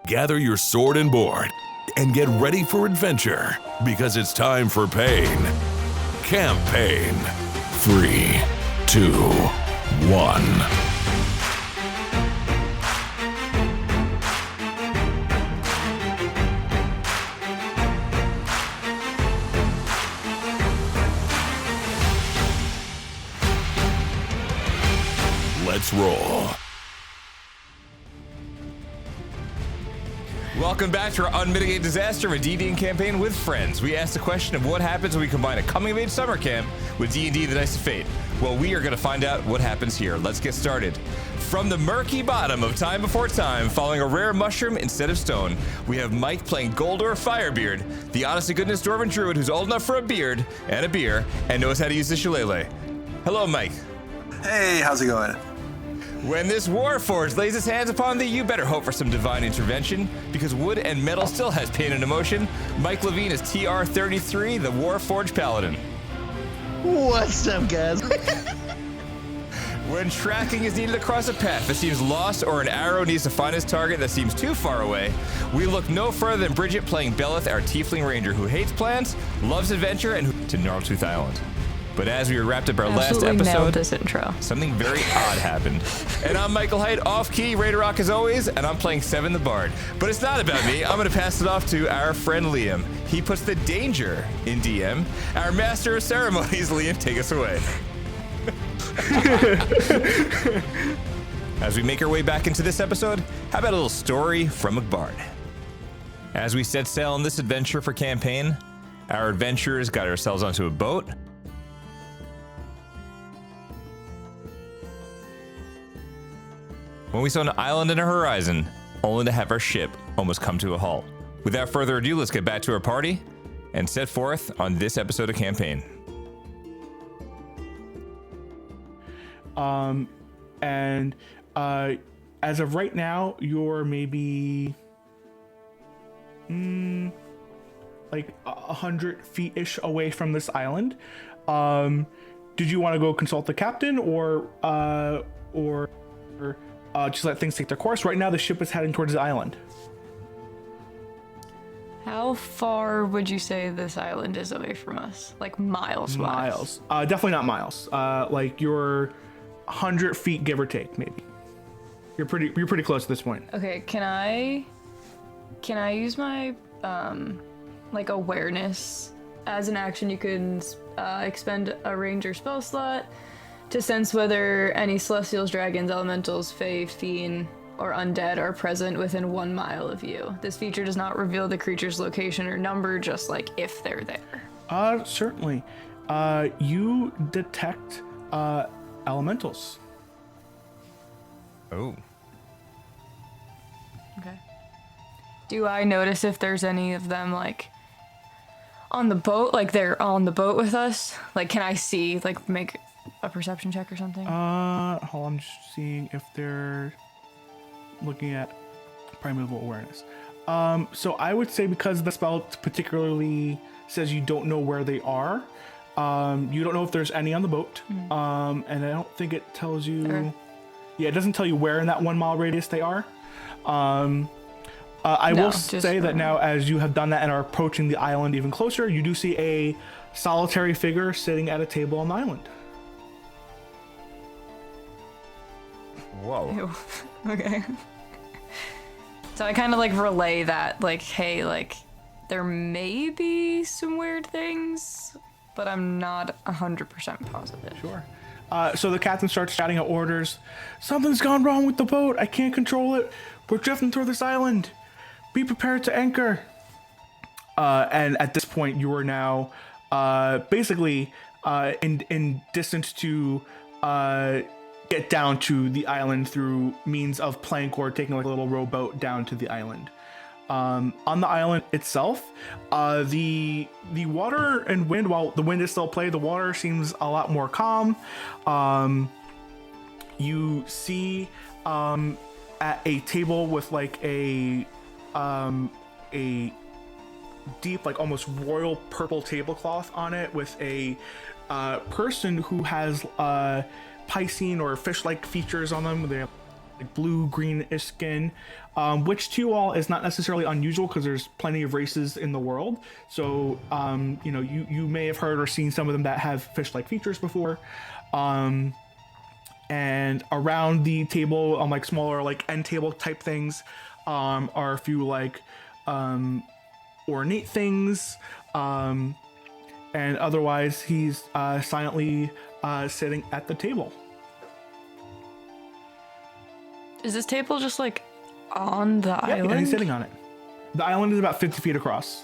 gather your sword and board and get ready for adventure, because it's time for Pain. Campaign. 3, 2, 1. Let's roll. Welcome back to our unmitigated disaster of a D&D campaign with friends. We asked the question of what happens when we combine a coming-of-age summer camp with D&D The Dice of Fate. Well, we are going to find out what happens here. Let's get started. From the murky bottom of Time Before Time, following a rare mushroom instead of stone, we have Mike playing Guldor Firebeard, the honest-to-goodness dwarven druid who's old enough for a beard and a beer and knows how to use the shillelagh. Hello, Mike. Hey, how's it going? When this Warforged lays his hands upon thee, you better hope for some divine intervention, because wood and metal still has pain and emotion. Mike Levine is TR33, the Warforged Paladin. What's up, guys? When tracking is needed across a path that seems lost, or an arrow needs to find its target that seems too far away, we look no further than Bridget playing Bellith, our tiefling ranger who hates plans, loves adventure, and to Gnarltooth Island. But as we wrapped up our last episode, this intro. Something very odd happened. And I'm Michael Height, off-key, ready to rock as always, and I'm playing Seven the Bard. But it's not about me. I'm going to pass it off to our friend Liam. He puts the danger in DM. Our master of ceremonies, Liam, take us away. As we make our way back into this episode, how about a little story from a bard? As we set sail on this adventure for campaign, our adventurers got ourselves onto a boat. When we saw an island in our horizon, only to have our ship almost come to a halt. Without further ado, let's get back to our party and set forth on this episode of campaign. As of right now, you're maybe like 100 feet-ish away from this island. Did you want to go consult the captain or just let things take their course? Right now, the ship is heading towards the island. How far would you say this island is away from us? Like miles wise? Miles. Definitely not miles. Like you're 100 feet, give or take, maybe. You're pretty close at this point. Okay, can I use my like awareness as an action? You can expend a ranger spell slot to sense whether any celestials, dragons, elementals, fae, fiend, or undead are present within 1 mile of you. This feature does not reveal the creature's location or number, just like if they're there. Certainly. You detect elementals. Oh. Okay. Do I notice if there's any of them like on the boat? Like they're on the boat with us? Like can I see, like make a perception check or something? Hold on, I'm just seeing if they're looking at primeval awareness. So I would say because the spell particularly says you don't know where they are, you don't know if there's any on the boat, and I don't think it tells you. Okay. Yeah, it doesn't tell you where in that 1 mile radius they are. I will say that now, as you have done that and are approaching the island even closer, you do see a solitary figure sitting at a table on the island. Whoa. Ew. Okay. So I kind of like relay that, like, hey, like, there may be some weird things, but I'm not 100% positive. Sure. So the captain starts shouting out orders. Something's gone wrong with the boat. I can't control it. We're drifting toward this island. Be prepared to anchor. And at this point, you are now basically in distance to get down to the island through means of plank or taking like a little rowboat down to the island. On the island itself, the water and wind, while the wind is still play, the water seems a lot more calm. You see at a table with like a deep, like almost royal purple tablecloth on it with a person who has Piscine or fish-like features on them. They have like blue greenish skin, which to you all is not necessarily unusual because there's plenty of races in the world. So you know, you may have heard or seen some of them that have fish-like features before. And around the table on like smaller like end table type things are a few like ornate things, and otherwise he's silently sitting at the table. Is this table just like on the island? Yeah, he's sitting on it. The island is about 50 feet across.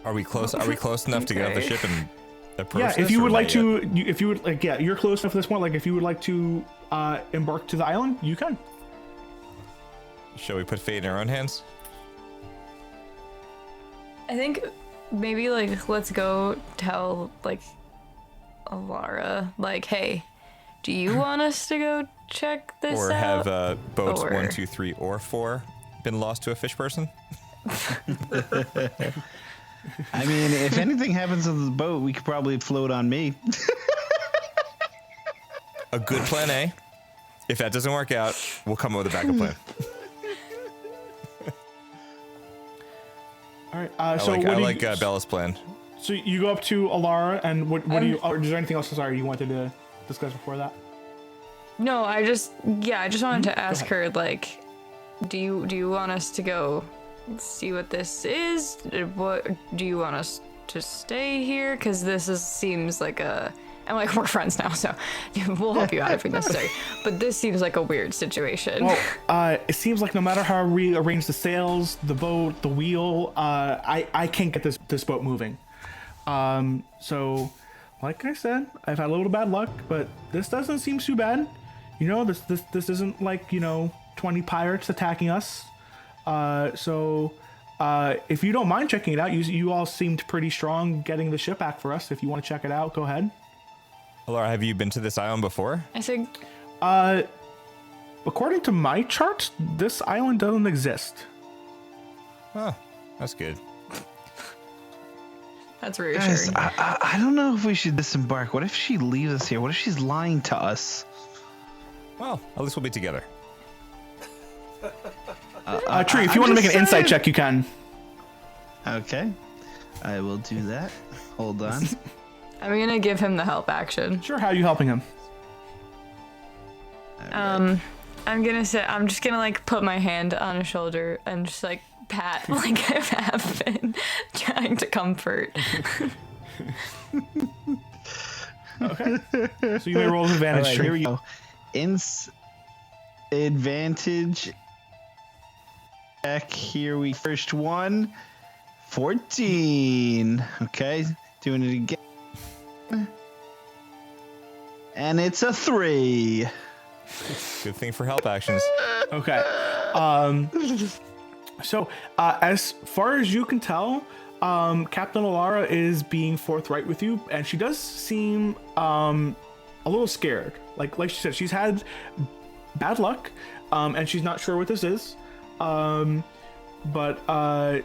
Are we close? Are we close enough to get off the ship and approach? Yeah, this, if you would or like not yet? to, if you would like, yeah, you're close enough at this point. Like, if you would like to embark to the island, you can. Shall we put fate in our own hands? I think maybe like let's go tell like Alara like, hey, do you want us to go check this Or out? have boats Or- 1, 2, 3, or 4 been lost to a fish person? I mean, if anything happens on the boat, we could probably float on me. A good plan A. If that doesn't work out, we'll come up with a backup plan. All right. I So like, what I do like you, Bella's plan. so you go up to Alara, and what do you? Or is there anything else? Sorry, you wanted to discuss before that? No, I just wanted to ask ahead. her like, do you want us to go see what this is? What do you want us to stay here? Because seems like a. And like we're friends now, so we'll help you out if necessary. But this seems like a weird situation. Well, it seems like no matter how we arrange the sails, the boat, the wheel, I can't get this boat moving. So, like I said, I've had a little bad luck, but this doesn't seem too bad. You know, this isn't like, you know, 20 pirates attacking us. So, if you don't mind checking it out, you all seemed pretty strong getting the ship back for us. If you want to check it out, go ahead. Laura, have you been to this island before? I said, According to my chart, this island doesn't exist. Oh, that's good. that's Guys, reassuring. I don't know if we should disembark. What if she leaves us here? What if she's lying to us? Well, at least we'll be together. Tree, if you want to make an insight check, you can. Okay, I will do that. Hold on. I'm gonna give him the help action. Sure, how are you helping him? I'm just gonna like put my hand on his shoulder and just like pat like I have been trying to comfort. Okay. So you may roll with advantage. All right, Tree. here we go. Advantage. Back here we first one. 14. Okay, doing it again. And it's a 3. Good thing for help actions. Okay. So, as far as you can tell, Captain Alara is being forthright with you, and she does seem a little scared. Like she said, she's had bad luck, and she's not sure what this is. But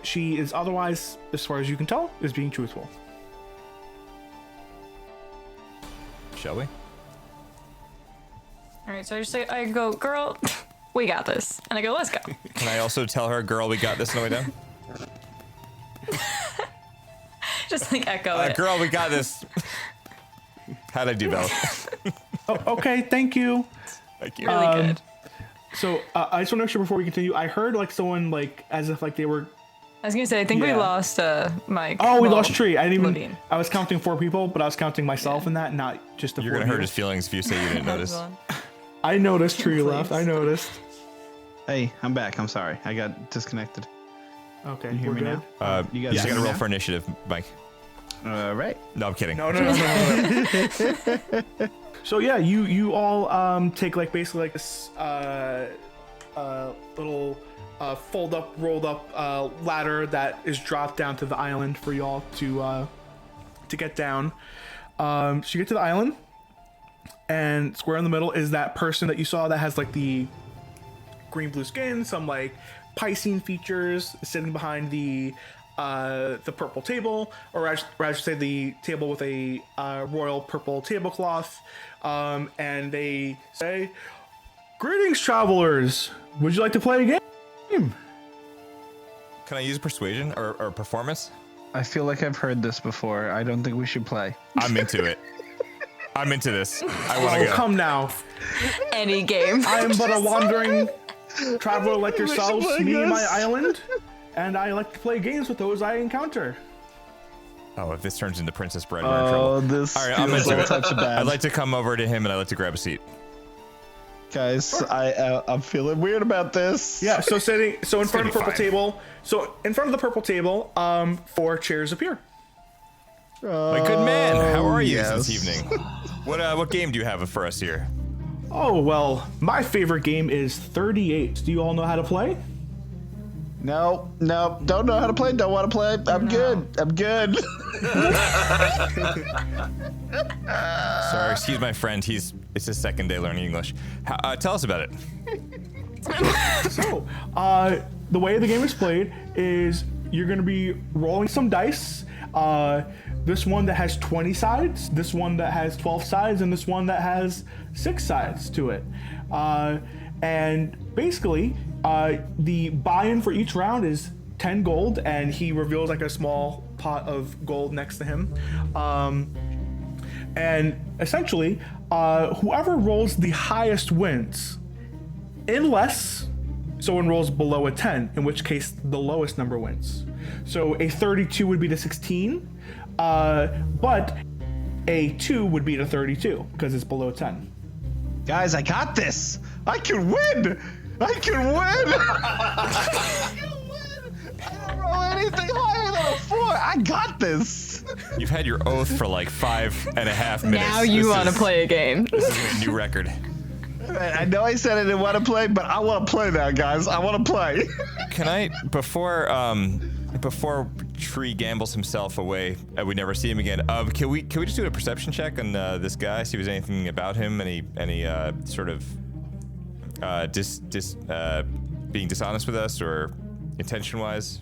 she is otherwise, as far as you can tell, is being truthful. Shall we? All right, so I go, girl, we got this, and I go, let's go. Can I also tell her, girl, we got this on the way down? Just like echo it. Girl, we got this. How'd I do, Bella? Oh, okay, thank you. Thank you. Really good. So I just want to make sure before we continue, I heard like someone like as if like they were. I was gonna say, I think we Yeah. lost Mike. Oh, we Well, lost Tree. I didn't even. Levine. I was counting 4 people, but I was counting myself in that, not just the You're 4 gonna hurt people. his feelings if you say you didn't notice. I noticed Tree Please. left. I noticed. Hey, I'm back. I'm sorry. I got disconnected. Okay, Can you hear we're me good. now? You guys Just hear gotta me roll now? for initiative, Mike. All right. No, I'm kidding. No. So yeah, you all take like basically like this little fold up, rolled up ladder that is dropped down to the island for y'all to get down. So you get to the island, and square in the middle is that person that you saw that has like the green blue skin, some like Piscean features, sitting behind the the purple table, or I should say the table with a royal purple tablecloth, and they say, "Greetings, travelers. Would you like to play a game?" Can I use persuasion or performance? I feel like I've heard this before. I don't think we should play. I'm into it. I'm into this. I want to go. Come now. Any game. I am but a wandering traveler like yourselves, play me and my this. island, and I like to play games with those I encounter. Oh, if this turns into Princess Bride, we're in trouble. This All right, I'm feels into a it. touch bad. I'd like to come over to him and I'd like to grab a seat. Guys, I'm feeling weird about this. Yeah, so in front of gonna the be purple fine. table. So in front of the purple table, 4 chairs appear. My good man, how are you yes. this evening? What game do you have for us here? Oh, well, my favorite game is 38. Do you all know how to play? No, don't know how to play. Don't want to play. I'm good. Sorry, excuse my friend. It's his second day learning English. Tell us about it. So, the way the game is played is you're going to be rolling some dice. This one that has 20 sides, this one that has 12 sides, and this one that has 6 sides to it. And basically, the buy-in for each round is 10 gold, and he reveals like a small pot of gold next to him. And essentially, whoever rolls the highest wins, unless someone rolls below a 10, in which case the lowest number wins. So a 32 would be to 16, but a 2 would be to 32 because it's below 10. Guys, I got this. I can win. I don't roll anything higher than a 4. I got this. You've had your oath for like 5.5 minutes. Now you want to play a game. This is a new record. I know I said I didn't want to play, but I want to play now, guys. I want to play. Can I, before Tree gambles himself away, we never see him again. Can we just do a perception check on this guy? See if there's anything about him, any sort of being dishonest with us or intention-wise?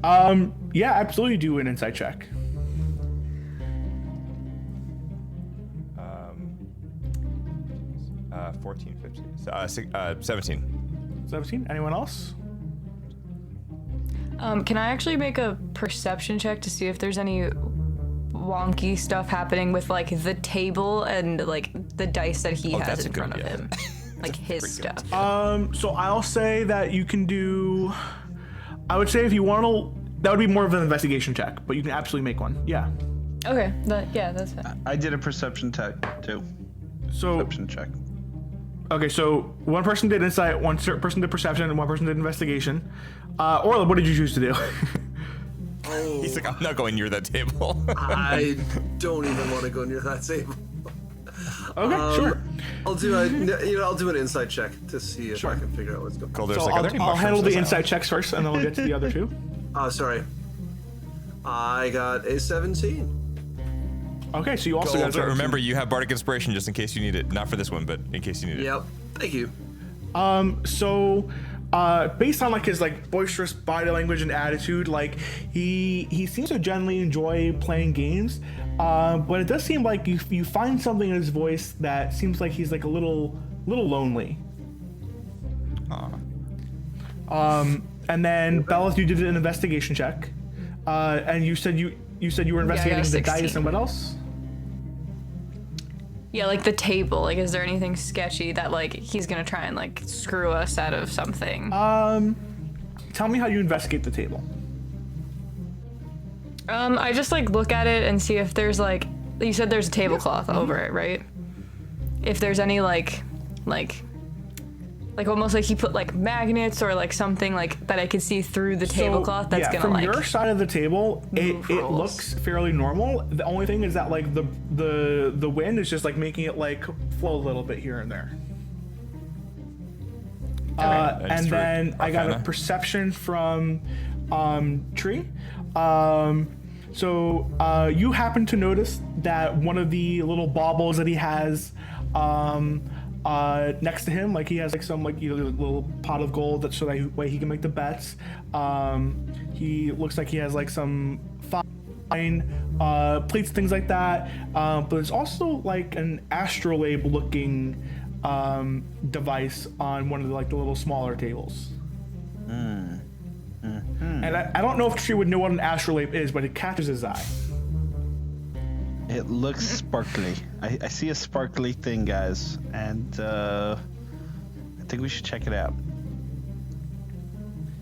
Yeah, absolutely do an insight check. 14, 15, 17. 17. Anyone else? Can I actually make a perception check to see if there's any wonky stuff happening with like the table and like the dice that he has that's a in good front of idea. him? Like his Pretty good. stuff. So I'll say that you can do. I would say if you want to, that would be more of an investigation check, but you can absolutely make one. Yeah. Okay, that's fine. I did a perception check too. So Perception check. okay, so one person did insight, one person did perception, and one person did investigation. Orla, what did you choose to do? He's like, I'm not going near that table. I don't even want to go near that table. Okay, sure. I'll do an insight check to see if I can figure out what's going on. Guldor's So like, are there any I'll handle mushrooms the in this insight island? checks first, and then we'll get to the other two. Sorry. I got a 17. Okay, so you also got. Guldor, remember, you have Bardic Inspiration just in case you need it. Not for this one, but in case you need it. Yep. Thank you. So, based on like his like boisterous body language and attitude, like he seems to generally enjoy playing games, but it does seem like you find something in his voice that seems like he's like a little lonely. And then Bellith, you did an investigation check, and you said you were investigating the 16. dice and what else? Yeah, like the table. Like, is there anything sketchy that like he's gonna try and like screw us out of something? Tell me how you investigate the table. I just like look at it and see if there's like you said there's a tablecloth over it, right? If there's any like almost like he put like magnets or like something like that I could see through the tablecloth that's yeah, gonna from like your side of the table, it rolls. looks fairly normal. The only thing is that like the wind is just like making it like flow a little bit here and there. And then I got a Arcana. perception from Tree. So you happen to notice that one of the little baubles that he has Next to him, like he has like some like little pot of gold that so that way he can make the bets. He looks like he has like some fine plates, things like that. But there's also like an astrolabe looking device on one of the little smaller tables. And I don't know if Tree would know what an astrolabe is, but it catches his eye. It looks sparkly. I see a sparkly thing, guys, and I think we should check it out.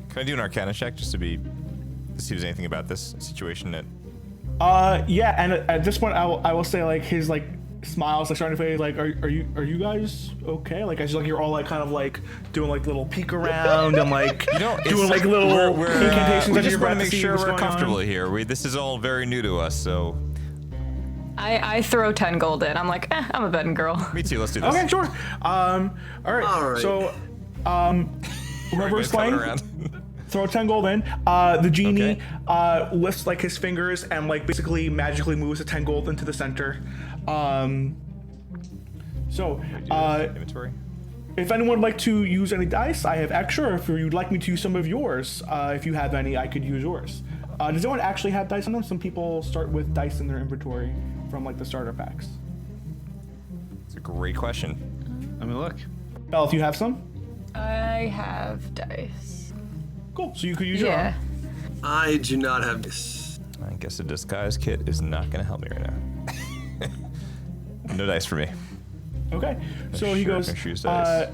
Can I do an Arcana check just to see if there's anything about this situation that? Yeah, and at this point, I will say like his like smiles like starting to fade. Like, are you guys okay? Like, as like you're all like kind of like doing like little peek around and like doing like little incantations. We just want to make sure we're comfortable here. This is all very new to us, so. I throw 10 gold in. I'm like, I'm a betting girl. Me too. Let's do this. Okay, sure. All right. So, whoever's playing, throw 10 gold in. The genie lifts like his fingers and like basically magically moves the 10 gold into the center. Inventory. If anyone would like to use any dice, I have extra. If you'd like me to use some of yours, if you have any, I could use yours. Does anyone actually have dice on them? Some people start with dice in their inventory from like the starter packs. It's a great question. Let me look. Belle, if you have some? I have dice. Cool, so you could use your own. I do not have this. I guess a disguise kit is not going to help me right now. No dice for me. Okay, so he goes, by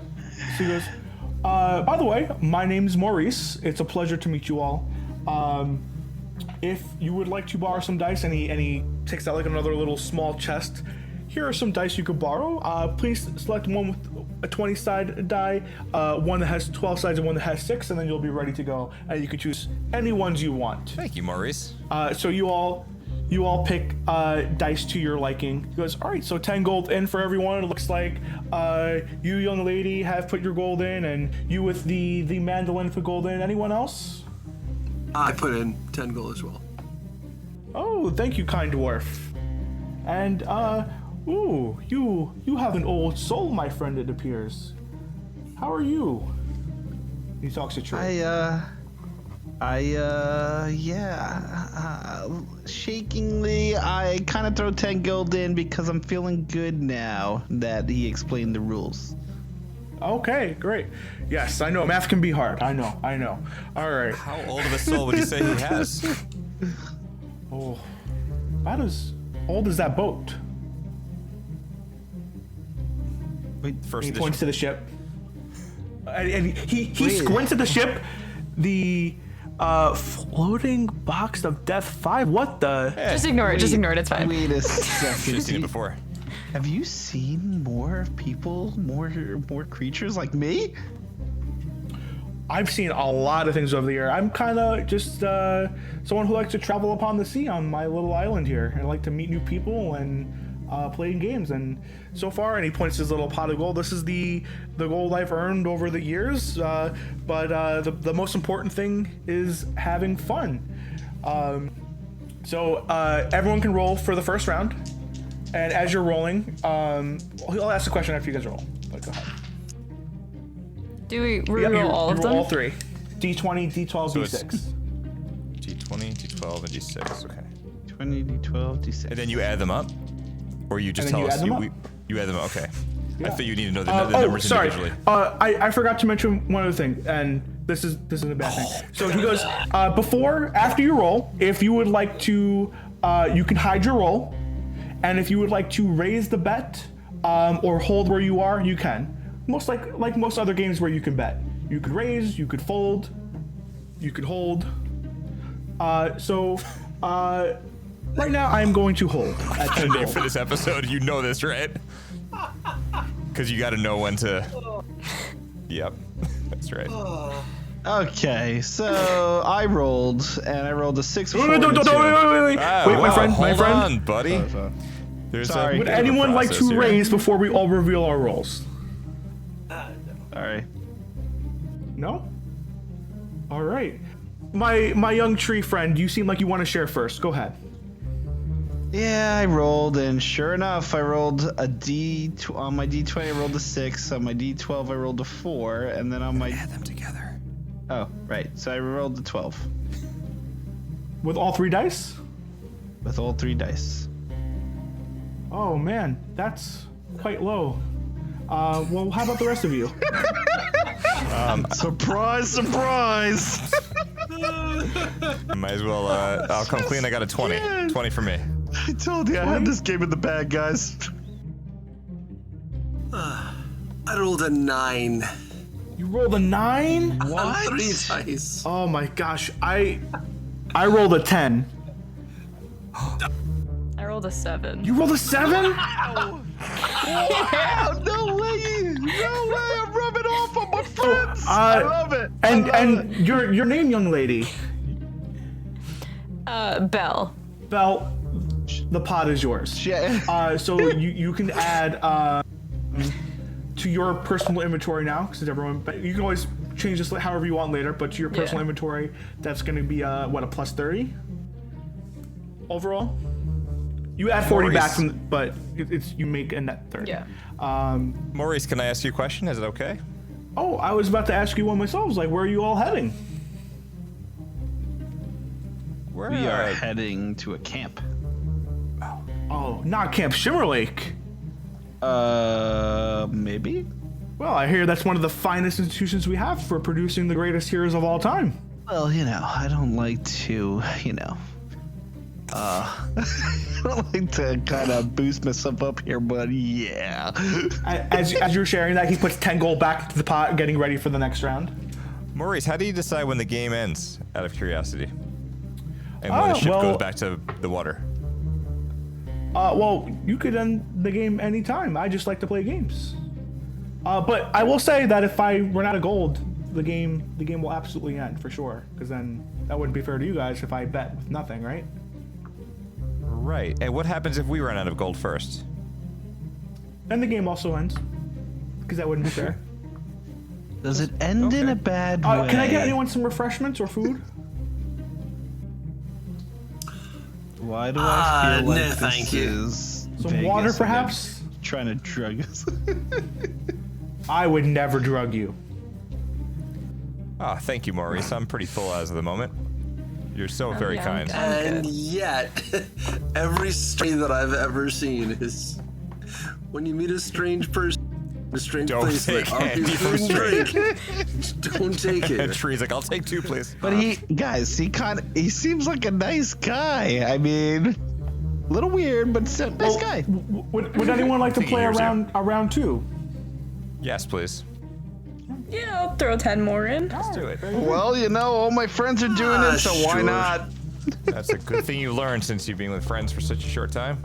the way, my name's Maurice. It's a pleasure to meet you all. If you would like to borrow some dice, and he takes out like another little small chest, here are some dice you could borrow. Please select one with a 20-side die, one that has 12 sides and one that has 6, and then you'll be ready to go. And you can choose any ones you want. Thank you, Maurice. So you all pick dice to your liking. He goes, all right, so 10 gold in for everyone. It looks like you, young lady, have put your gold in, and you with the mandolin put gold in. Anyone else? I put in 10 gold as well. Oh, thank you, kind dwarf. And, you have an old soul, my friend, it appears. How are you? He talks to Tree. Shakingly, I kind of throw 10 gold in because I'm feeling good now that he explained the rules. Okay, great. Yes, I know. Math can be hard. I know. All right. How old of a soul would you say he has? Oh, about as old as that boat. Wait, he points to the ship. And he squints at the ship. The floating box of death 5. What the? Just ignore it. It's fine. Wait a second. Should have seen it before. Have you seen more people, more creatures like me? I've seen a lot of things over the year. I'm kind of just someone who likes to travel upon the sea on my little island here. I like to meet new people and play games. And so far, and he points to his little pot of gold. This is the gold I've earned over the years. But the most important thing is having fun. So everyone can roll for the first round. And as you're rolling, I'll ask a question after you guys roll. But go ahead. Do we reroll all of them? Roll all 3. D20, D12, So D6. D20, D12, and D6. Okay. 20, D12, D6. And then you add them up, or you just And then tell you us add them up? you add them up. Okay. Yeah. I thought you need to know the numbers sorry. individually. I forgot to mention one other thing, and this isn't a bad thing. So he goes, after you roll, if you would like to, you can hide your roll, and if you would like to raise the bet or hold where you are, you can. Most like most other games where you can bet. You could raise, you could fold, you could hold. Right now I'm going to hold at 10 Name gold. for this episode, you know this, right? Because you got to know when to. Yep, that's right. Okay, so I rolled, and I rolled a 6, 4, Wait, and a 2. Wait, my friend, hold on, buddy. There's Sorry. Would anyone like to here. raise before we all reveal our rolls? Sorry. No? All right. My young tree friend, you seem like you want to share first. Go ahead. Yeah, I rolled, and sure enough, I rolled a on my D20. I rolled a 6. On my D12, I rolled a 4, and then on my Add them together. Oh, right. So I rolled a 12 With all 3 dice? with all 3 dice. Oh man, that's quite low. Well, how about the rest of you? Surprise, surprise! Might as well. I'll come clean. I got a 20. Yeah. 20 for me. I told you I had this game in the bag, guys. I rolled a 9. You rolled a 9? On 3 dice. Oh my gosh, I rolled a 10. I rolled a 7. You rolled a 7? Wow, no way! No way! I'm rubbing off on my friends! I love it! And your name, young lady? Belle. Belle, the pot is yours. Yeah. So you can add to your personal inventory now, because everyone. But you can always change this however you want later. But to your personal inventory, that's going to be what, a plus 30 overall. You add 40 back from, but it's you make a net 30. Yeah. Maurice, can I ask you a question? Is it okay? Oh, I was about to ask you one myself. I was like, where are you all heading? We are heading to a camp. Oh, not Camp Shimmerlake. Maybe? Well, I hear that's one of the finest institutions we have for producing the greatest heroes of all time. Well, I don't like to, I don't like to kind of boost myself up here, but yeah. As you're sharing that, he puts 10 gold back into the pot, getting ready for the next round. Maurice, how do you decide when the game ends, out of curiosity? And when the ship goes back to the water? Well, you could end the game anytime. I just like to play games. But I will say that if I run out of gold, the game will absolutely end for sure. Because then that wouldn't be fair to you guys if I bet with nothing, right? Right. And what happens if we run out of gold first? Then the game also ends. Because that wouldn't be fair. Does it end in a bad way? Can I get anyone some refreshments or food? Why do I feel like no, this thank you. is Some Vegas water, again, perhaps? trying to drug us? I would never drug you. Ah, thank you, Maurice. I'm pretty full as of the moment. You're so very yeah, kind. I'm And good. yet, every story that I've ever seen is when you meet a strange person, a strange Don't place, take like, candy from food and drink. Don't take And it. Tree's like, I'll take 2, please. But he seems like a nice guy. I mean, a little weird, but still nice guy. Would anyone like to Thinking play yours, a round 2? Yes, please. Yeah, I'll throw 10 more in. Let's do it. Well, all my friends are doing it, so why sure. not? That's a good thing you learned since you've been with friends for such a short time.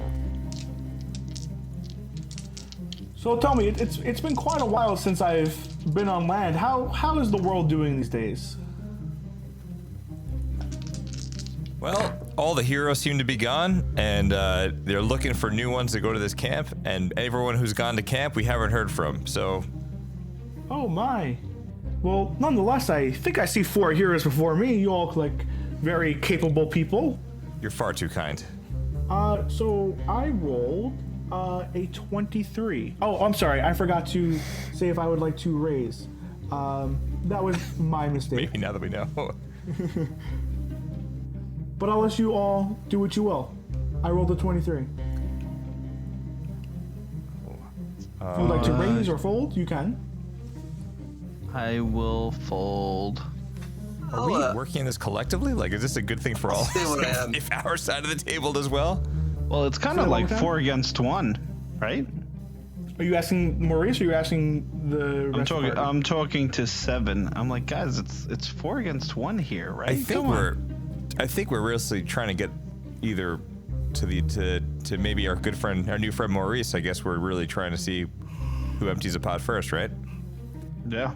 So tell me, it's been quite a while since I've been on land. How is the world doing these days? Well, all the heroes seem to be gone, and they're looking for new ones to go to this camp, and everyone who's gone to camp we haven't heard from, so... Oh my. Well, nonetheless, I think I see 4 heroes before me. You all look like very capable people. You're far too kind. So I rolled a 23. Oh, I'm sorry. I forgot to say if I would like to raise. That was my mistake. Maybe now that we know. But I'll let you all do what you will. I rolled a 23. If you'd like to raise or fold, you can. I will fold. Are we working this collectively? Like, is this a good thing for all? say what I am. If our side of the table does well? Well, it's kind Say of that like one more time? 4 against 1, right? Are you asking Maurice or are you asking the rest of the party? I'm talking to 7. I'm like, guys, it's 4 against 1 here, right? I think we're really trying to get either to maybe our good friend, our new friend Maurice. I guess we're really trying to see who empties a pot first, right? Yeah.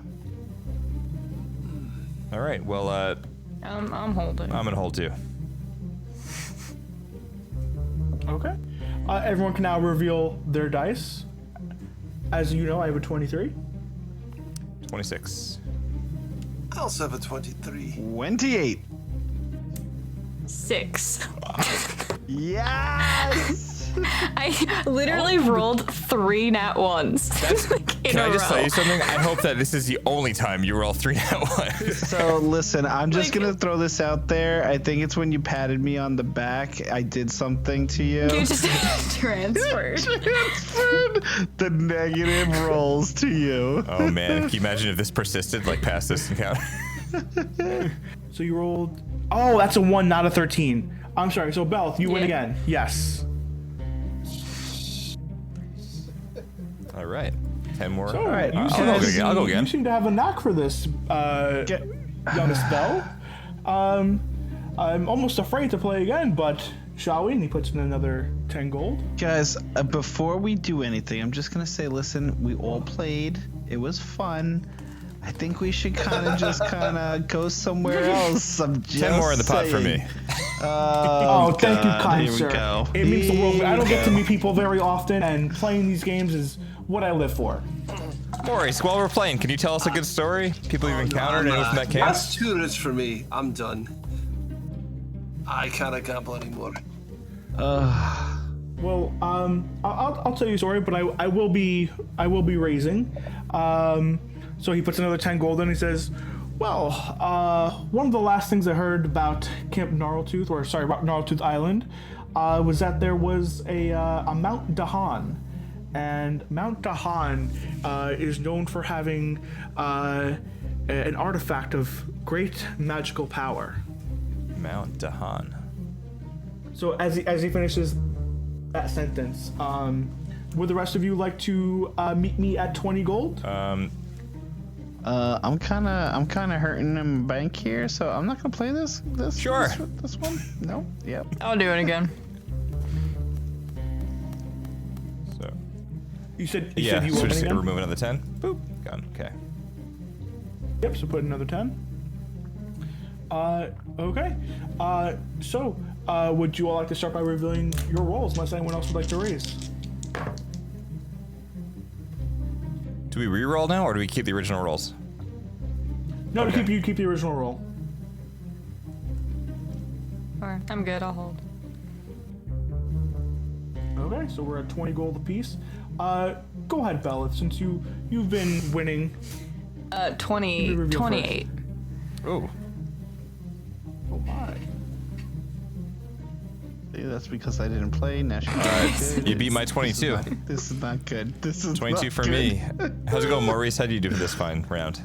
All right. Well, I'm holding. I'm gonna hold too. Okay. Everyone can now reveal their dice. As you know, I have a 23. 26. I also have a 23. 28. 6. Yes! I literally rolled 3 nat ones. That's, in can a I just row. tell you something? I hope that this is the only time you roll 3 nat ones. So listen, I'm just Like- gonna throw this out there. I think it's when you patted me on the back, I did something to you. You just transferred. Transferred the negative rolls to you. Oh man, can you imagine if this persisted, like past this encounter? So you rolled. Oh, that's a 1, not a 13. I'm sorry. So Bellith, you win Yeah. again. Yes. All right, 10 more. So, right, you I'll seem go to again. I'll go see- again. You seem to have a knack for this. Get- Young spell. I'm almost afraid to play again, but shall we? And he puts in another 10 gold. Guys, before we do anything, I'm just gonna say, listen, we all played. It was fun. I think we should kind of go somewhere else. I'm just 10 more in the pot for saying. me. Oh, thank you, God, kind here we sir. go. It means the world. I Here don't we get to go. meet people very often, and playing these games is what I live for. Maurice, while we're playing, can you tell us a good story? People you've encountered and from that camp? That's 2 minutes for me. I'm done. I kind of gamble anymore. Well, I'll tell you a story, but I will be raising. So he puts another 10 gold in. He says, "Well, one of the last things I heard about Camp Gnarltooth, or sorry, about Gnarltooth Island, was that there was a Mount Dahan, and Mount Dahan is known for having an artifact of great magical power." Mount Dahan. So as he finishes that sentence, would the rest of you like to meet me at 20 gold? I'm kind of hurting in bank here, so I'm not gonna play this. Sure. This one. No. Yep. I'll do it again. So, You said yeah, you so were just again? remove another 10. Boop, gone. Okay. Yep. So put another 10. Okay. So would you all like to start by revealing your roles, unless anyone else would like to raise? Do we re-roll now, or do we keep the original rolls? No, Okay. keep the original roll. Or I'm good. I'll hold. Okay, so we're at 20 gold apiece. Go ahead, Bellith, since you've been winning. 28. Ooh. Oh my. See, that's because I didn't play national. You beat my 22. This is not good. This is 22 not for good. me. How's it going, Maurice? How do you do for this fine round?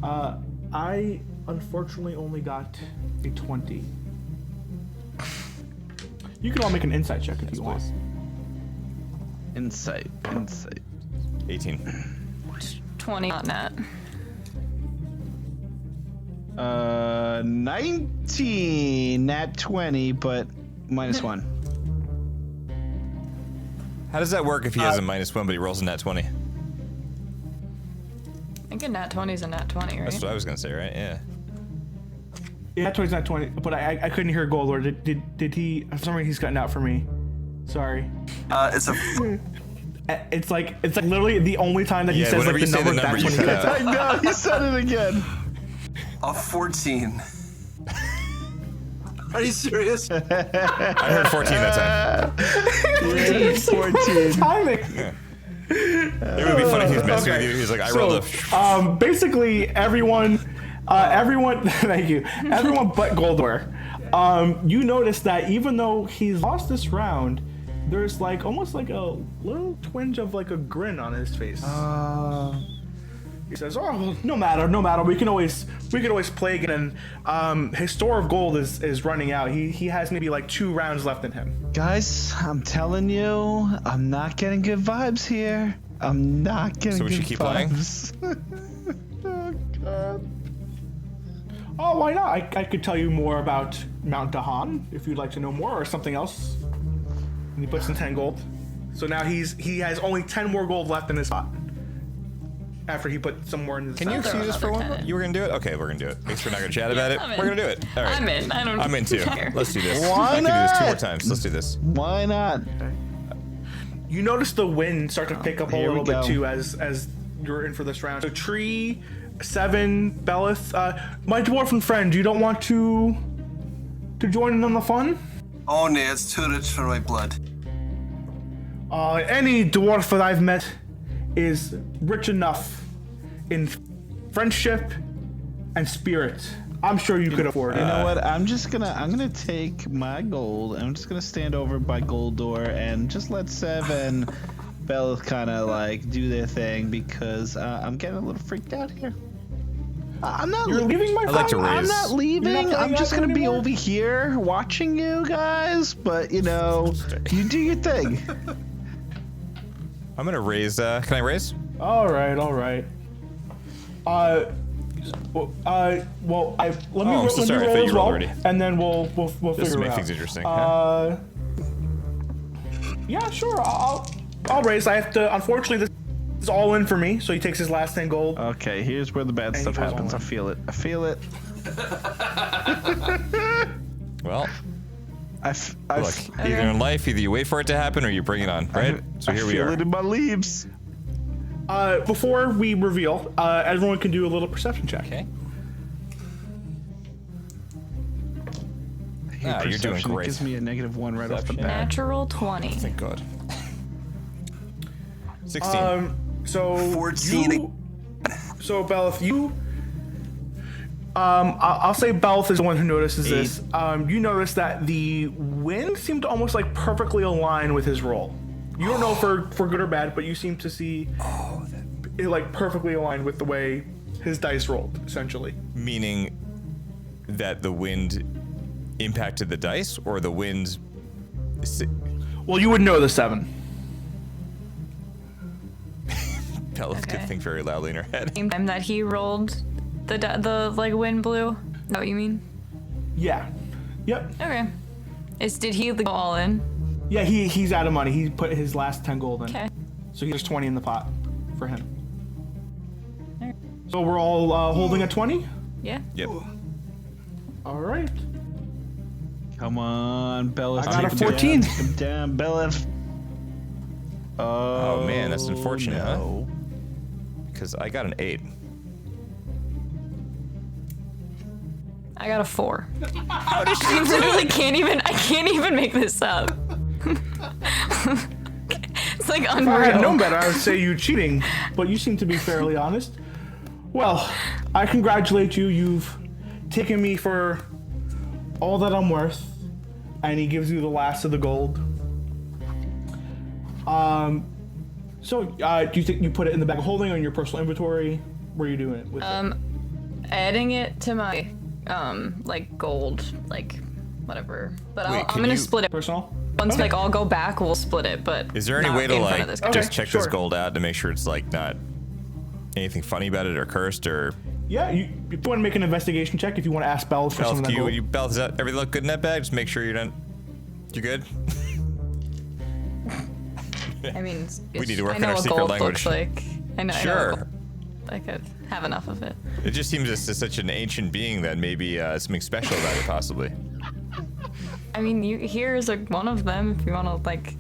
I unfortunately only got a 20. You can all make an insight check if you want. Insight. 18. 20 not nat. 19, nat 20, but -1. How does that work if he has a -1 but he rolls a nat 20? I think a nat 20 is a nat 20, right? That's what I was gonna say, right? Yeah. Yeah, 20's not 20, but I couldn't hear Guldor. Did he? For some reason, he's cutting out for me. Sorry. It's a It's like literally the only time that he Yeah, says whenever like you the say the number, number, that's you when he cut cuts out. out. I know, he said it again. a 14. Are you serious? I heard 14 that time. 14. Timing. It would be funny if he was messing with you. He's like, I rolled a. Basically everyone, thank you, everyone but Guldor. You notice that even though he's lost this round, there's like almost like a little twinge of like a grin on his face. He says, "Oh, well, no matter. We can always play again." And his store of gold is running out. He has maybe like 2 rounds left in him. Guys, I'm telling you, I'm not getting good vibes here. I'm not getting So we good should keep playing? vibes. Oh, God. Oh, why not? I could tell you more about Mount Dahan if you'd like to know more, or something else. And he puts in 10 gold. So now he has only 10 more gold left in his pot. After he put some more in his. Can you throw excuse us for another one? 10 in. You were gonna do it? Okay, we're gonna do it. Thanks for not gonna chat about it. I'm in. We're gonna do it. All right. I'm in. I don't I'm in too. care. Let's do this. Why I can do this 2 more not? times. Let's do this. Why not? You notice the wind start to pick up a Here we little bit go. too as you're in for this round. So Tree, 7, Bellith, my dwarven friend, you don't want to join in on the fun? Oh, no, it's too rich for my blood. Any dwarf that I've met is rich enough in friendship and spirit. I'm sure you could afford it. You know what? I'm gonna take my gold. I'm just gonna stand over by Guldor and just let Sev and Bellith kind of like do their thing because I'm getting a little freaked out here. I'm not. You're leaving my I'd like to friend? raise. I'm not leaving. I'm just gonna be anymore? over here watching you guys. But you know, you do your thing. I'm gonna raise. Can I raise? All right. Well, let me Oh, I'm so roll sorry. I thought you as rolled well, already. and then we'll figure Just to it make out. things interesting. Yeah, sure. I'll raise. I have to. Unfortunately, this is all in for me. So he takes his last 10 gold. Okay, here's where the bad And stuff he goes happens. I on. feel it. I feel it. Well, look. Either Okay. in life, either you wait for it to happen or you bring it on, right? So here we feel are. it in my leaves. Before we reveal, everyone can do a little perception check. Okay. Hey, Ah, you're doing perception, it great. gives me a -1 right off the Perception. bat. Natural 20. Thank God. 16. So 14. So Bellith, you. I'll say Bellith is the one who notices this. You notice that the wind seemed to almost like perfectly align with his roll. You don't know for good or bad, but you seem to see it like perfectly aligned with the way his dice rolled, essentially. Meaning that the wind impacted the dice, or the wind. Well, you would know the 7. Bellith could Okay. think very loudly in her head. Same time that he rolled the like wind blew. Is that what you mean? Yeah. Yep. Okay. Did he go all in? Yeah, he's out of money. He put his last 10 gold in. Okay. So here's 20 in the pot for him. So we're all holding a 20? Yeah. Yep. All right. Come on, Bellith. I got a take him 14. down, take him down, Bellith. Oh man, that's unfortunate, huh? no. Because I got an 8. I got a 4. I literally can't even make this up. It's like If I had known unreal. better, I would say you cheating, but you seem to be fairly honest. Well, I congratulate you. You've taken me for all that I'm worth, and he gives you the last of the gold. So, do you think you put it in the bag of holding or in your personal inventory? Where are you doing it with it? Adding it to my like gold, like whatever. But Wait, I'm can gonna you- split it. Personal? Once Okay. like I'll go back, we'll split it. But Is there any not way to in front like of this guy. just check this sure. gold out to make sure it's like not anything funny about it or cursed or? Yeah, you want to make an investigation check if you want to ask Bell for some of Bellith, that gold. Bellith, does that everything look good in that bag? Just make sure you're not. You good? I mean, We need to work I on know our what secret gold language. looks like. I know. Sure. I could have enough of it. It just seems it's such an ancient being that maybe something special about it, possibly. I mean, here's like one of them if you want to like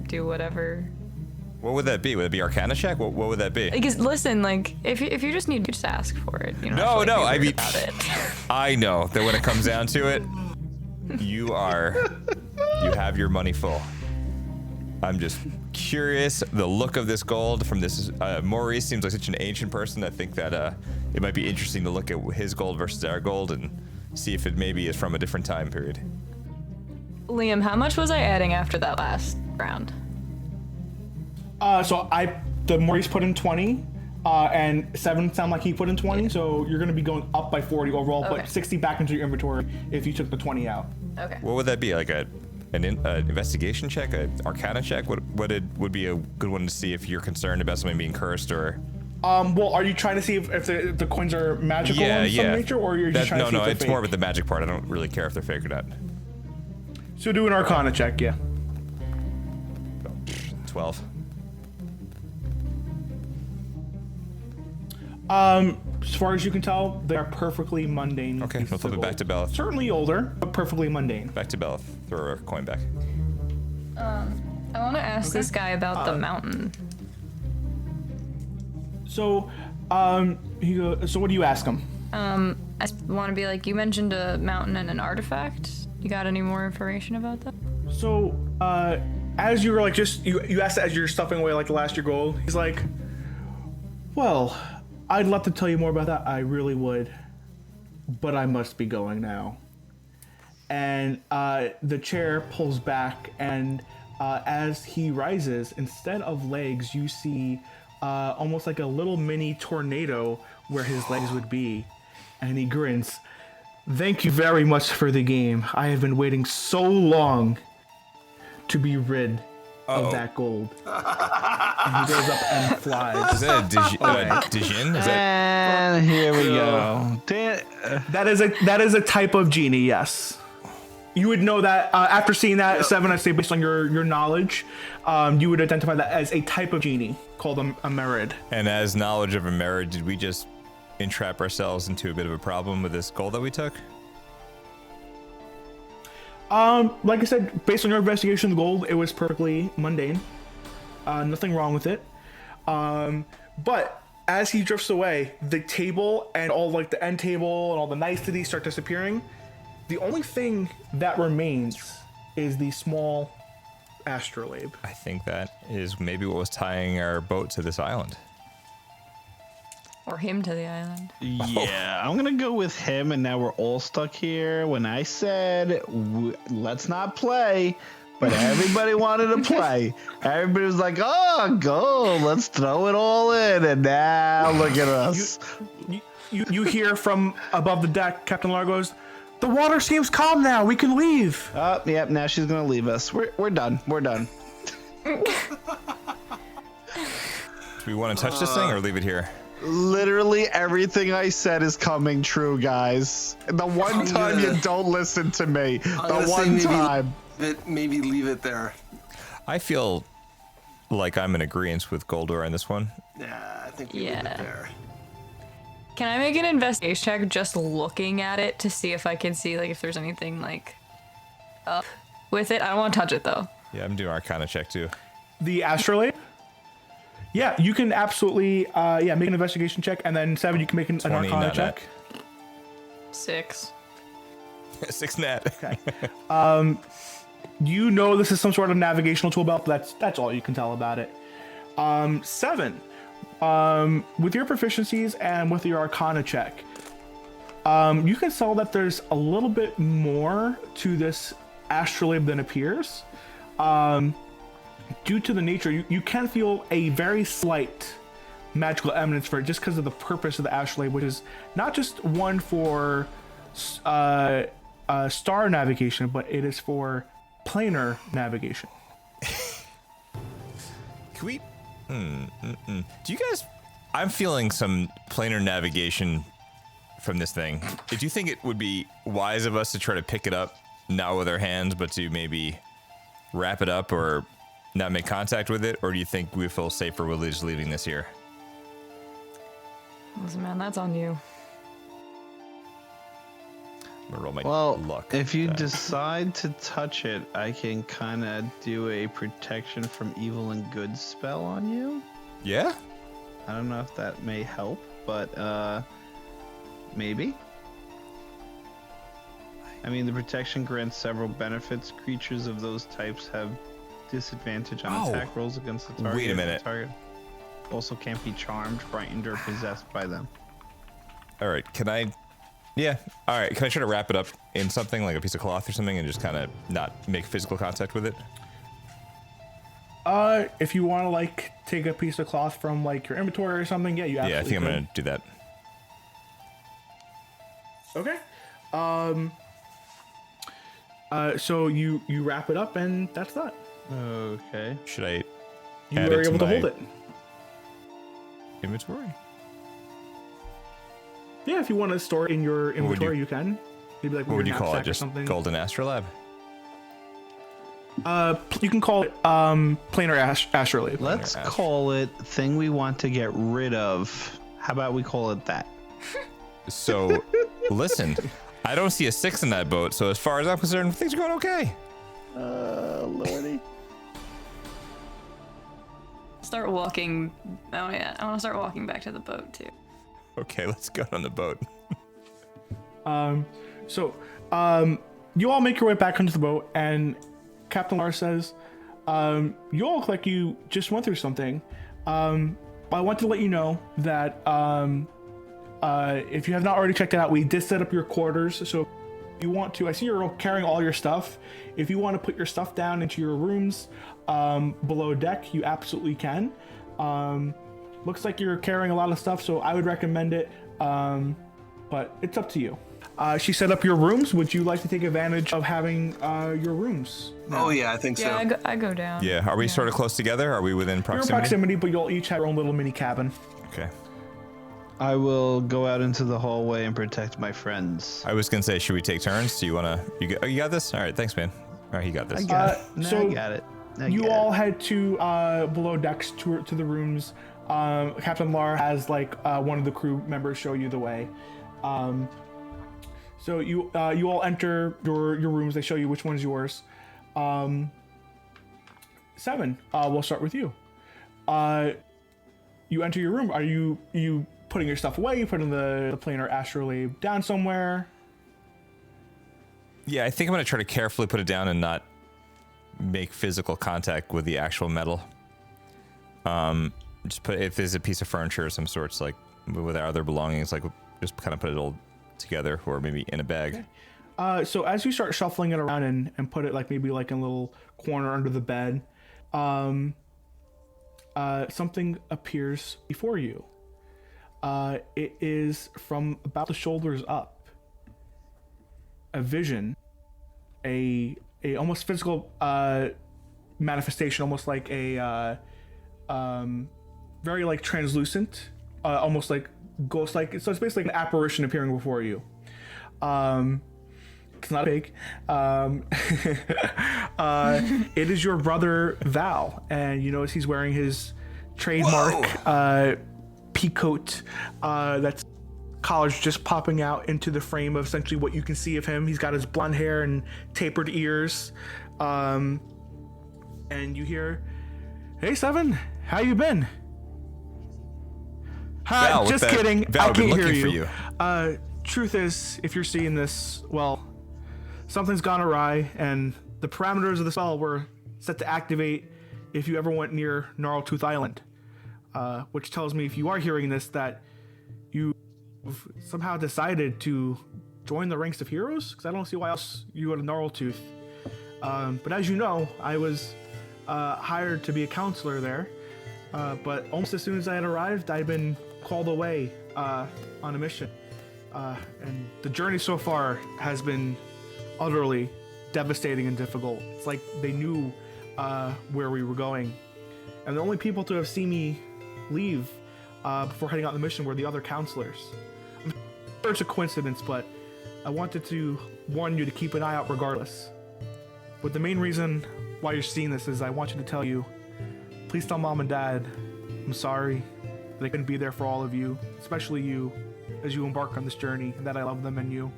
do whatever. What would that be? Would it be Arcana check? What would that be? Because listen, like if you just need to just ask for it. You know. No, I mean, about it. I know that when it comes down to it, you have your money full. I'm just curious. The look of this gold from this Maurice seems like such an ancient person. I think that it might be interesting to look at his gold versus our gold and see if it maybe is from a different time period. Liam, how much was I adding after that last round? So the Maurice put in 20, and 7 sound like he put in 20, so you're going to be going up by 40 overall, Okay. put 60 back into your inventory if you took the 20 out. Okay. What would that be? Like an investigation check, an Arcana check? What would be a good one to see if you're concerned about something being cursed or? Well, are you trying to see if the coins are magical in some nature, or you're just trying to see if they're it's fake? more about the magic part. I don't really care if they're fake or not. So do an Arcana check, yeah. 12. As far as you can tell, they are perfectly mundane. Okay, pieces we'll flip of it back to gold. Bellith. Certainly older, but perfectly mundane. Back to Bellith. Throw a coin back. I want to ask this guy about the mountain. So, he goes, so what do you ask him? I want to be like, you mentioned a mountain and an artifact. You got any more information about that? So, as you were like you asked as you're stuffing away like the last year gold, he's like, well, I'd love to tell you more about that. I really would, but I must be going now. And the chair pulls back, and as he rises, instead of legs, you see almost like a little mini tornado where his legs would be. And he grins. Thank you very much for the game. I have been waiting so long to be rid of that gold. And he goes up and flies. Is that a Djinn? Is that... And here we go. That is a type of genie, yes. You would know that after seeing that, Seven, I'd say based on your knowledge, you would identify that as a type of genie called a merid. And as knowledge of a merid, did we just entrap ourselves into a bit of a problem with this gold that we took? Like I said, based on your investigation of the gold, it was perfectly mundane. Nothing wrong with it. But as he drifts away, the table and all like the end table and all the niceties start disappearing. The only thing that remains is the small astrolabe. I think that is maybe what was tying our boat to this island. Or him to the island. Yeah, I'm gonna go with him, and now we're all stuck here. When I said let's not play, but everybody wanted to play. Everybody was like, "Oh, go! Let's throw it all in." And now look at us. You hear from above the deck, Captain Largo's, "The water seems calm now. We can leave." Oh, yep. Now she's gonna leave us. We're done. We're done. Do we want to touch this thing or leave it here? Literally everything I said is coming true, guys. The one time you don't listen to me. The one time. Maybe leave it there. I feel like I'm in agreement with Guldor on this one. Yeah, I think we leave it there. Can I make an investigation check just looking at it to see if I can see like if there's anything like up with it? I don't want to touch it though. Yeah, I'm doing Arcana check too. The astrolabe? Yeah, you can absolutely make an investigation check, and then Seven, you can make an Arcana check. 6. 6 nat. Okay. You know this is some sort of navigational tool belt, but that's all you can tell about it. 7. With your proficiencies and with your Arcana check, you can tell that there's a little bit more to this astrolabe than appears. Due to the nature, you can feel a very slight magical eminence for it just because of the purpose of the astrolabe, which is not just one for star navigation, but it is for planar navigation. Can we... Do you guys... I'm feeling some planar navigation from this thing. Do you think it would be wise of us to try to pick it up, not with our hands, but to maybe wrap it up or not make contact with it? Or do you think we feel safer with just leaving this here? Listen, man, that's on you. I'm gonna roll my luck. If you decide to touch it, I can kind of do a protection from evil and good spell on you. Yeah? I don't know if that may help, but maybe. I mean, the protection grants several benefits. Creatures of those types have disadvantage on attack rolls against the target. Wait a minute. The target also can't be charmed, frightened, or possessed by them. All right, can I... Yeah, all right. Can I try to wrap it up in something, like a piece of cloth or something, and just kind of not make physical contact with it? If you want to, like, take a piece of cloth from, like, your inventory or something, yeah, you absolutely Yeah, I think could. I'm going to do that. Okay. So you wrap it up, and that's that. Okay. Should I You add were it to able to my hold it. inventory? Yeah, if you want to store it in your would inventory, you can. Maybe like What would you call it? knapsack or Just something. Golden Astrolabe? You can call it planar astrolabe. Let's call it thing we want to get rid of. How about we call it that? So, listen, I don't see a 6 in that boat, so as far as I'm concerned, things are going okay. Lordy. Start walking. Oh yeah, I want to start walking back to the boat too. Okay, let's go on the boat. you all make your way back onto the boat, and Captain Lar says, you all look like you just went through something. But I want to let you know that if you have not already checked it out, we did set up your quarters. So if you want to, I see you're carrying all your stuff. If you want to put your stuff down into your rooms below deck, you absolutely can. Looks like you're carrying a lot of stuff, so I would recommend it. But it's up to you. She set up your rooms. Would you like to take advantage of having your rooms? Oh yeah, I think so. Yeah, I go down. Yeah. Are we sort of close together? Are we within You're in proximity? proximity, but you'll each have your own little mini cabin. Okay. I will go out into the hallway and protect my friends. I was gonna say, should we take turns? Do you wanna? You got this? All right. Thanks, man. All right, he got this. I got it. No, so I got it. You all head to below decks to the rooms. Captain Lar has one of the crew members show you the way. So you all enter your rooms. They show you which one's yours. 7. We'll start with you. You enter your room. Are you putting your stuff away? You putting the planar astrolabe down somewhere? Yeah, I think I'm gonna try to carefully put it down and not make physical contact with the actual metal. Just put, if there's a piece of furniture of some sorts, like with our other belongings, like just kind of put it all together, or maybe in a bag. Okay. So as you start shuffling it around and put it maybe in a little corner under the bed, something appears before you. It is from about the shoulders up. A vision, a almost physical manifestation, almost like a very translucent, almost like ghost-like. So it's basically an apparition appearing before you. It's not a pig. It is your brother Val, and you notice he's wearing his trademark peacoat. That's collars just popping out into the frame of essentially what you can see of him. He's got his blonde hair and tapered ears. And you hear, "Hey, Seven, how you been?" Hi, Val, just kidding. Val, I can't hear looking you. For you. Truth is, if you're seeing this, well, something's gone awry, and the parameters of the spell were set to activate if you ever went near Gnarltooth Island. Which tells me, if you are hearing this, that you've somehow decided to join the ranks of heroes, because I don't see why else you go to Gnarltooth. But as you know, I was hired to be a counselor there, but almost as soon as I had arrived, I'd been called away on a mission. And the journey so far has been utterly devastating and difficult. It's like they knew where we were going. And the only people to have seen me leave before heading out on the mission were the other counselors. I'm sure it's a coincidence, but I wanted to warn you to keep an eye out regardless. But the main reason why you're seeing this is I want you to tell you, please tell Mom and Dad I'm sorry that I couldn't be there for all of you, especially you, as you embark on this journey, and that I love them and you.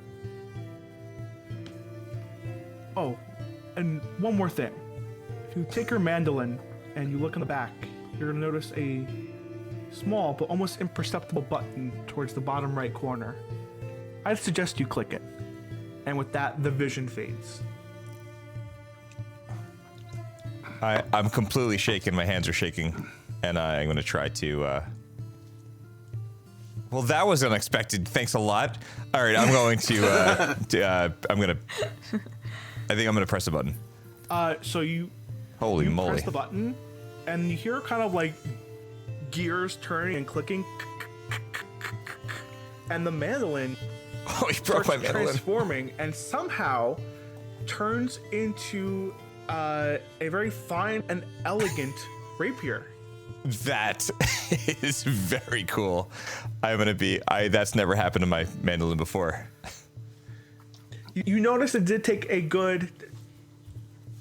Oh, and one more thing. If you take your mandolin and you look in the back, you're going to notice a small but almost imperceptible button towards the bottom right corner. I'd suggest you click it. And with that, the vision fades. I'm completely shaken. My hands are shaking, and I'm going to try to. Well, that was unexpected. Thanks a lot. All right, I'm going to. I think I'm going to press the button. So you. Holy moly! Press the button, and you hear kind of like gears turning and clicking, and the mandolin. Oh, he broke my mandolin. Transforming, and somehow turns into a very fine and elegant rapier. That is very cool. I'm gonna be. That's never happened to my mandolin before. You notice it did take a good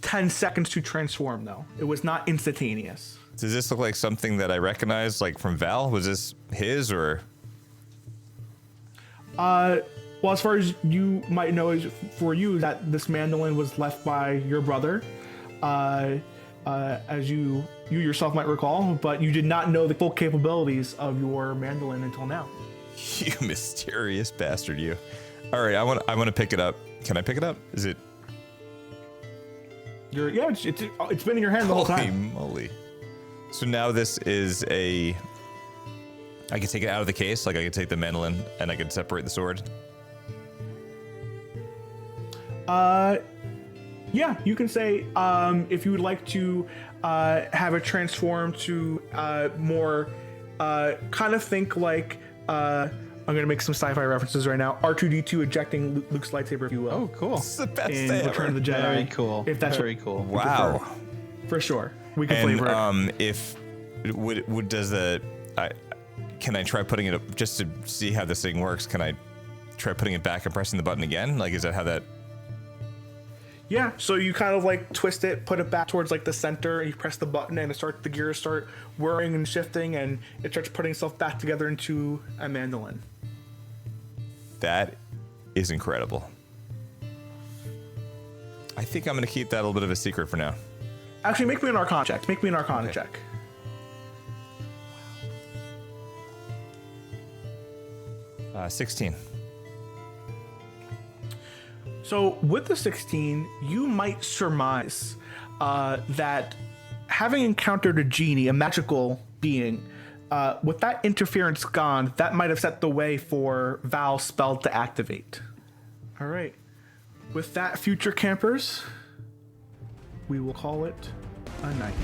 10 seconds to transform, though. It was not instantaneous. Does this look like something that I recognize, like from Val? Was this his or? Well, as far as you might know, is for you that this mandolin was left by your brother, as you yourself might recall, but you did not know the full capabilities of your mandolin until now. You mysterious bastard, you. All right, I want to pick it up. Can I pick it up? Is it? It's been in your hand the whole time. Holy moly! So now this is a. I can take it out of the case, like I can take the mandolin and I can separate the sword. Yeah, you can say if you would like to have it transform to more kind of think like I'm gonna make some sci-fi references right now. R2D2 ejecting Luke's lightsaber, if you will. Oh, cool. It's the best In day Return ever. of the Jedi. Very cool. If that's very cool. Wow. for sure, we can And flavor it. if can I try putting it up just to see how this thing works? Can I try putting it back and pressing the button again? Like, is that how that? Yeah, so you kind of like twist it, put it back towards like the center, and you press the button, and the gears start whirring and shifting, and it starts putting itself back together into a mandolin. That is incredible. I think I'm gonna keep that a little bit of a secret for now. Actually, make me an Arcana check. Make me an Arcana check. 16. So with the 16, you might surmise that having encountered a genie, a magical being, with that interference gone, that might have set the way for Val's spell to activate. All right. With that, future campers, we will call it a night.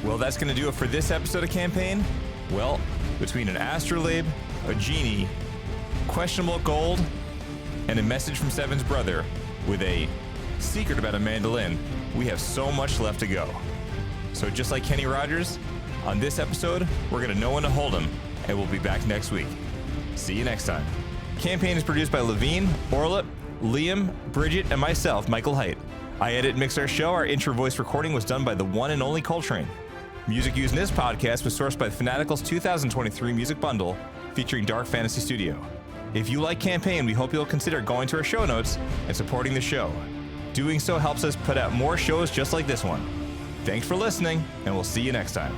Well, that's gonna do it for this episode of Campaign. Well, between an astrolabe, a genie, questionable gold, and a message from Seven's brother with a secret about a mandolin, we have so much left to go. So just like Kenny Rogers, on this episode, we're gonna know when to hold him, and we'll be back next week. See you next time. Campaign is produced by Levine, Orla, Liam, Bridget, and myself, Michael Height. I edit and mix our show. Our intro voice recording was done by the one and only Coltrane. Music used in this podcast was sourced by Fanatical's 2023 music bundle featuring Dark Fantasy Studio. If you like Campaign, we hope you'll consider going to our show notes and supporting the show. Doing so helps us put out more shows just like this one. Thanks for listening, and we'll see you next time.